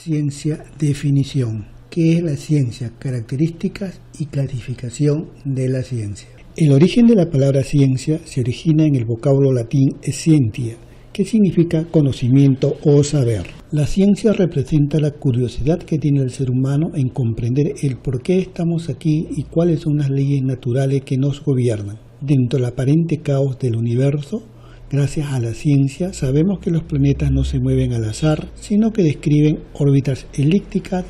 Ciencia, definición. ¿Qué es la ciencia? Características y clasificación de la ciencia. El origen de la palabra ciencia se origina en el vocablo latín scientia, que significa conocimiento o saber. La ciencia representa la curiosidad que tiene el ser humano en comprender el por qué estamos aquí y cuáles son las leyes naturales que nos gobiernan. Dentro del aparente caos del universo, gracias a la ciencia, sabemos que los planetas no se mueven al azar, sino que describen órbitas elípticas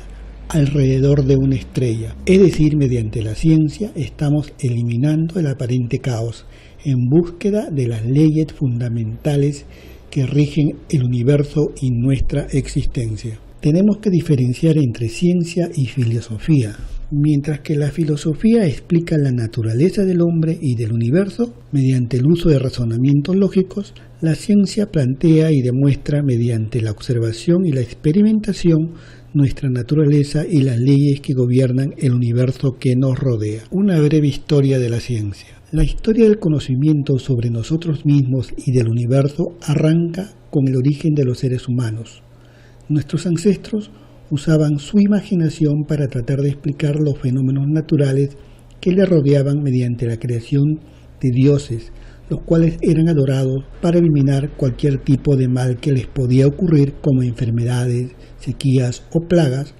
alrededor de una estrella. Es decir, mediante la ciencia estamos eliminando el aparente caos en búsqueda de las leyes fundamentales que rigen el universo y nuestra existencia. Tenemos que diferenciar entre ciencia y filosofía. Mientras que la filosofía explica la naturaleza del hombre y del universo mediante el uso de razonamientos lógicos, la ciencia plantea y demuestra mediante la observación y la experimentación nuestra naturaleza y las leyes que gobiernan el universo que nos rodea. Una breve historia de la ciencia. La historia del conocimiento sobre nosotros mismos y del universo arranca con el origen de los seres humanos. Nuestros ancestros usaban su imaginación para tratar de explicar los fenómenos naturales que le rodeaban mediante la creación de dioses, los cuales eran adorados para eliminar cualquier tipo de mal que les podía ocurrir, como enfermedades, sequías o plagas,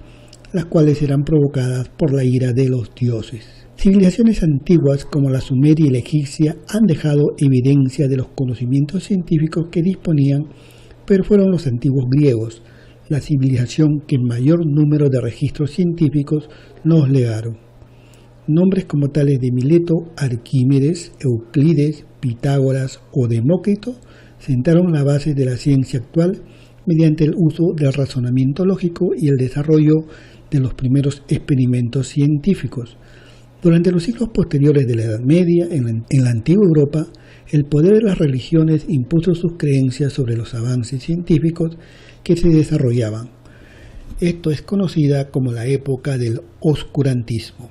las cuales eran provocadas por la ira de los dioses. Civilizaciones antiguas como la sumeria y la egipcia han dejado evidencia de los conocimientos científicos que disponían, pero fueron los antiguos griegos la civilización que mayor número de registros científicos nos legaron. Nombres como tales de Mileto, Arquímedes, Euclides, Pitágoras o Demócrito sentaron la base de la ciencia actual mediante el uso del razonamiento lógico y el desarrollo de los primeros experimentos científicos. Durante los siglos posteriores de la Edad Media, en la antigua Europa, el poder de las religiones impuso sus creencias sobre los avances científicos que se desarrollaban. Esto es conocida como la época del oscurantismo.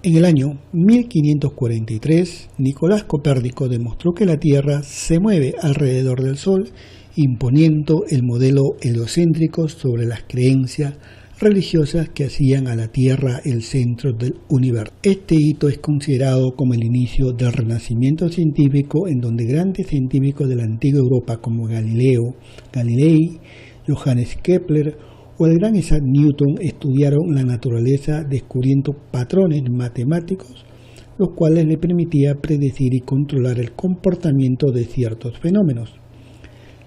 En el año 1543, Nicolás Copérnico demostró que la Tierra se mueve alrededor del Sol, imponiendo el modelo heliocéntrico sobre las creencias religiosas que hacían a la Tierra el centro del universo. Este hito es considerado como el inicio del renacimiento científico, en donde grandes científicos de la antigua Europa como Galilei, Johannes Kepler o el gran Isaac Newton estudiaron la naturaleza descubriendo patrones matemáticos, los cuales le permitían predecir y controlar el comportamiento de ciertos fenómenos.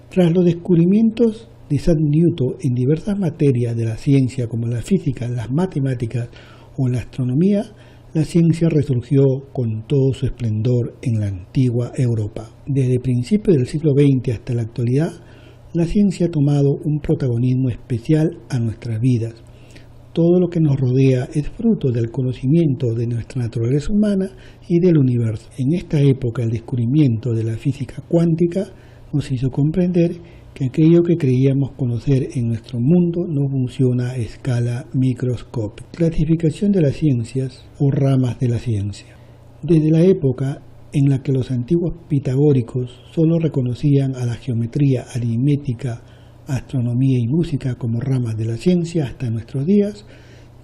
Tras los descubrimientos de Isaac Newton en diversas materias de la ciencia como la física, las matemáticas o la astronomía, la ciencia resurgió con todo su esplendor en la antigua Europa. Desde principios del siglo XX hasta la actualidad, la ciencia ha tomado un protagonismo especial a nuestras vidas. Todo lo que nos rodea es fruto del conocimiento de nuestra naturaleza humana y del universo. En esta época, el descubrimiento de la física cuántica nos hizo comprender que aquello que creíamos conocer en nuestro mundo no funciona a escala microscópica. Clasificación de las ciencias o ramas de la ciencia. Desde la época en la que los antiguos pitagóricos solo reconocían a la geometría, aritmética, astronomía y música como ramas de la ciencia hasta nuestros días,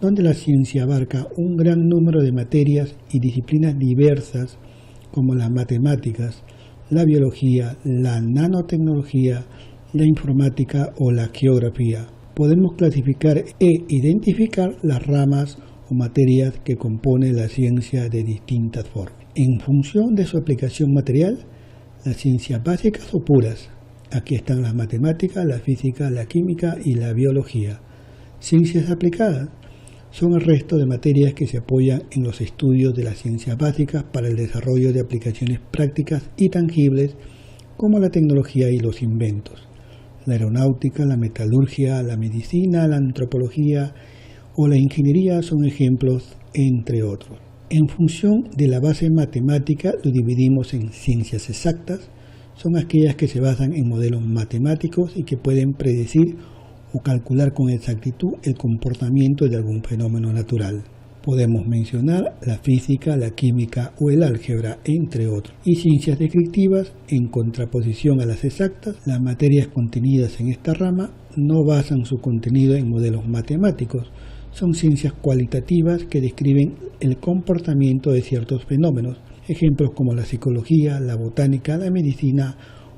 donde la ciencia abarca un gran número de materias y disciplinas diversas como las matemáticas, la biología, la nanotecnología, la informática o la geografía. Podemos clasificar e identificar las ramas o materias que componen la ciencia de distintas formas. En función de su aplicación material, las ciencias básicas o puras. Aquí están las matemáticas, la física, la química y la biología. Ciencias aplicadas son el resto de materias que se apoyan en los estudios de las ciencias básicas para el desarrollo de aplicaciones prácticas y tangibles como la tecnología y los inventos. La aeronáutica, la metalurgia, la medicina, la antropología o la ingeniería son ejemplos, entre otros. En función de la base matemática lo dividimos en ciencias exactas, son aquellas que se basan en modelos matemáticos y que pueden predecir o calcular con exactitud el comportamiento de algún fenómeno natural. Podemos mencionar la física, la química o el álgebra, entre otros. Y ciencias descriptivas, en contraposición a las exactas, las materias contenidas en esta rama no basan su contenido en modelos matemáticos. Son ciencias cualitativas que describen el comportamiento de ciertos fenómenos. Ejemplos como la psicología, la botánica, la medicina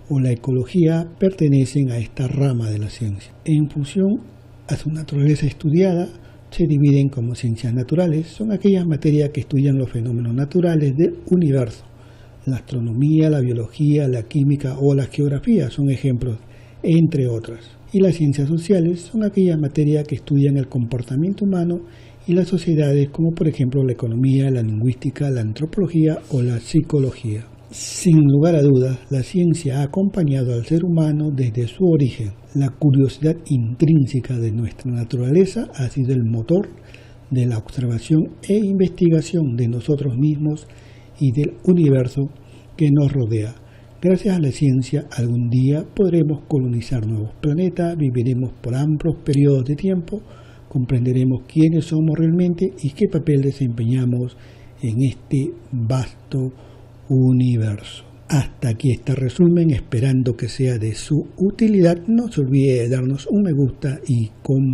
o la ecología pertenecen a esta rama de la ciencia. En función a su naturaleza estudiada, se dividen como ciencias naturales. Son aquellas materias que estudian los fenómenos naturales del universo. La astronomía, la biología, la química o la geografía son ejemplos, entre otras. Y las ciencias sociales son aquellas materias que estudian el comportamiento humano y las sociedades, como por ejemplo la economía, la lingüística, la antropología o la psicología. Sin lugar a dudas, la ciencia ha acompañado al ser humano desde su origen. La curiosidad intrínseca de nuestra naturaleza ha sido el motor de la observación e investigación de nosotros mismos y del universo que nos rodea. Gracias a la ciencia, algún día podremos colonizar nuevos planetas, viviremos por amplios periodos de tiempo, comprenderemos quiénes somos realmente y qué papel desempeñamos en este vasto universo. Hasta aquí este resumen, esperando que sea de su utilidad. No se olvide de darnos un me gusta y compartir.